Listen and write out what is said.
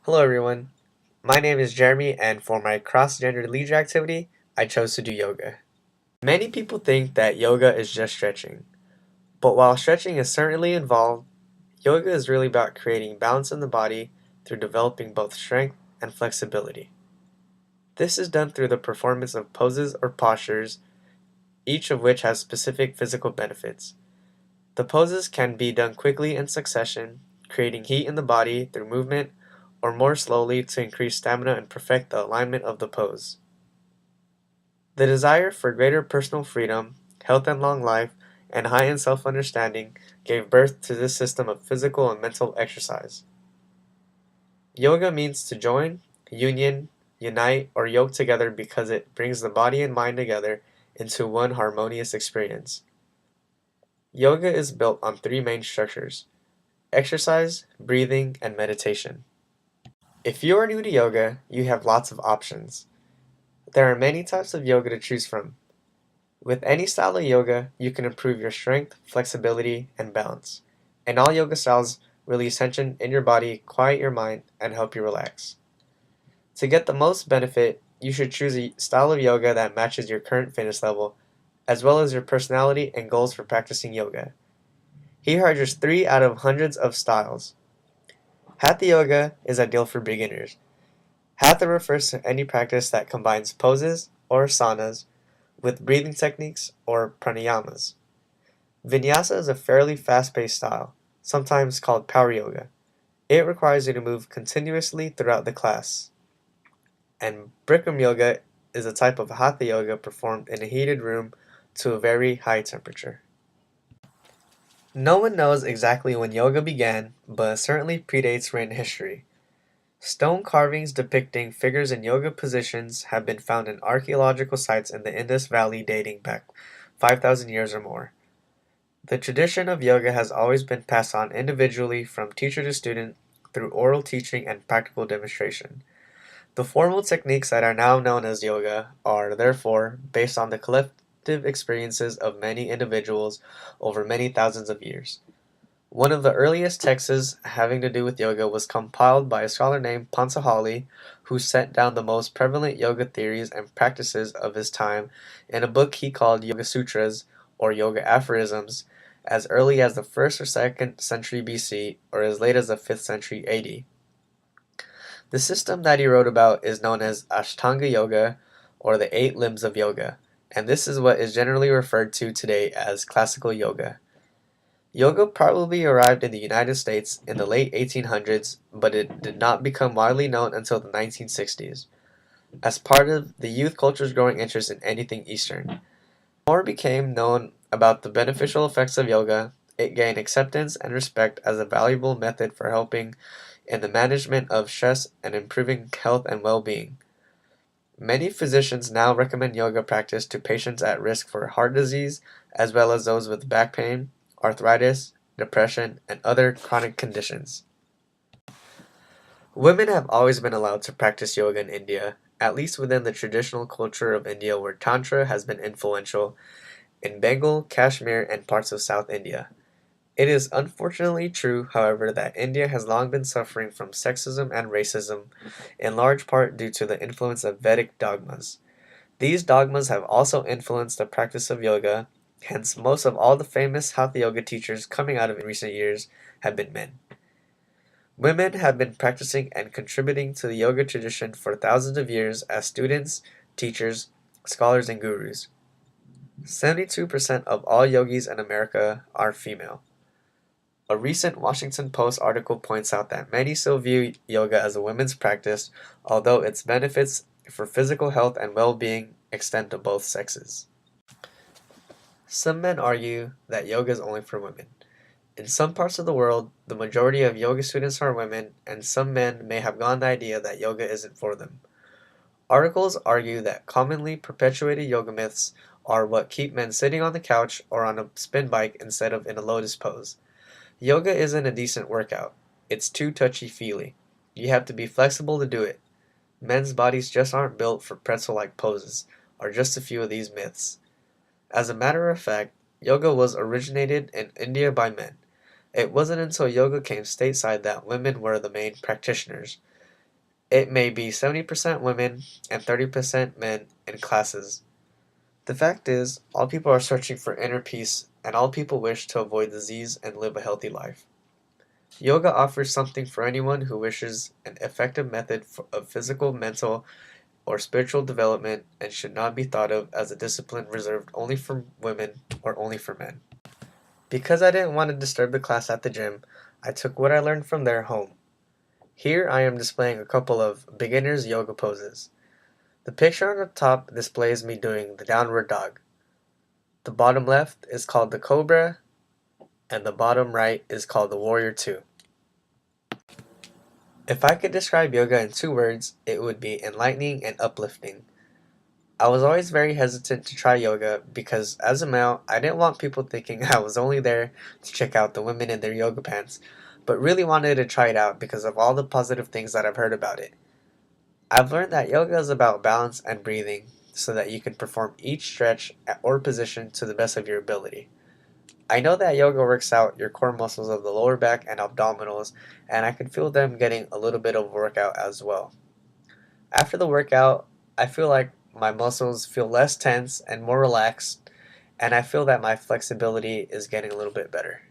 Hello everyone, my name is Jeremy and for my cross-gender leisure activity, I chose to do yoga. Many people think that yoga is just stretching, but while stretching is certainly involved, yoga is really about creating balance in the body through developing both strength and flexibility. This is done through the performance of poses or postures, each of which has specific physical benefits. The poses can be done quickly in succession, creating heat in the body through movement, or more slowly to increase stamina and perfect the alignment of the pose. The desire for greater personal freedom, health and long life, and high-end self-understanding gave birth to this system of physical and mental exercise. Yoga means to join, union, unite, or yoke together because it brings the body and mind together into one harmonious experience. Yoga is built on three main structures: exercise, breathing, and meditation. If you are new to yoga, you have lots of options. There are many types of yoga to choose from. With any style of yoga, you can improve your strength, flexibility, and balance. And all yoga styles release tension in your body, quiet your mind, and help you relax. To get the most benefit, you should choose a style of yoga that matches your current fitness level, as well as your personality and goals for practicing yoga. Here are just 3 out of hundreds of styles. Hatha yoga is ideal for beginners. Hatha refers to any practice that combines poses or asanas with breathing techniques or pranayamas. Vinyasa is a fairly fast-paced style, sometimes called power yoga. It requires you to move continuously throughout the class. And Bikram yoga is a type of hatha yoga performed in a heated room to a very high temperature. No one knows exactly when yoga began, but it certainly predates written history. Stone carvings depicting figures in yoga positions have been found in archaeological sites in the Indus Valley dating back 5,000 years or more. The tradition of yoga has always been passed on individually from teacher to student through oral teaching and practical demonstration. The formal techniques that are now known as yoga are, therefore, based on the collective experiences of many individuals over many thousands of years. One of the earliest texts having to do with yoga was compiled by a scholar named Pansahali, who set down the most prevalent yoga theories and practices of his time in a book he called Yoga Sutras, or Yoga Aphorisms, as early as the 1st or 2nd century BC or as late as the 5th century AD. The system that he wrote about is known as Ashtanga Yoga, or the 8 limbs of yoga, and this is what is generally referred to today as classical yoga. Yoga probably arrived in the United States in the late 1800s, but it did not become widely known until the 1960s, as part of the youth culture's growing interest in anything Eastern. More became known about the beneficial effects of yoga, it gained acceptance and respect as a valuable method for helping in the management of stress and improving health and well-being. Many physicians now recommend yoga practice to patients at risk for heart disease, as well as those with back pain, arthritis, depression, and other chronic conditions. Women have always been allowed to practice yoga in India, at least within the traditional culture of India where Tantra has been influential in Bengal, Kashmir, and parts of South India. It is unfortunately true, however, that India has long been suffering from sexism and racism, in large part due to the influence of Vedic dogmas. These dogmas have also influenced the practice of yoga, hence most of all the famous hatha yoga teachers coming out of in recent years have been men. Women have been practicing and contributing to the yoga tradition for thousands of years as students, teachers, scholars, and gurus. 72% of all yogis in America are female. A recent Washington Post article points out that many still view yoga as a women's practice, although its benefits for physical health and well-being extend to both sexes. Some men argue that yoga is only for women. In some parts of the world, the majority of yoga students are women, and some men may have gotten the idea that yoga isn't for them. Articles argue that commonly perpetuated yoga myths are what keep men sitting on the couch or on a spin bike instead of in a lotus pose. Yoga isn't a decent workout. It's too touchy-feely. You have to be flexible to do it. Men's bodies just aren't built for pretzel-like poses, are just a few of these myths. As a matter of fact, yoga was originated in India by men. It wasn't until yoga came stateside that women were the main practitioners. It may be 70% women and 30% men in classes. The fact is, all people are searching for inner peace, and all people wish to avoid disease and live a healthy life. Yoga offers something for anyone who wishes an effective method of physical, mental, or spiritual development and should not be thought of as a discipline reserved only for women or only for men. Because I didn't want to disturb the class at the gym, I took what I learned from there home. Here I am displaying a couple of beginner's yoga poses. The picture on the top displays me doing the downward dog. The bottom left is called the cobra, and the bottom right is called the warrior two. If I could describe yoga in two words, it would be enlightening and uplifting. I was always very hesitant to try yoga because as a male, I didn't want people thinking I was only there to check out the women in their yoga pants, but really wanted to try it out because of all the positive things that I've heard about it. I've learned that yoga is about balance and breathing so that you can perform each stretch or position to the best of your ability. I know that yoga works out your core muscles of the lower back and abdominals, and I can feel them getting a little bit of workout as well. After the workout, I feel like my muscles feel less tense and more relaxed, and I feel that my flexibility is getting a little bit better.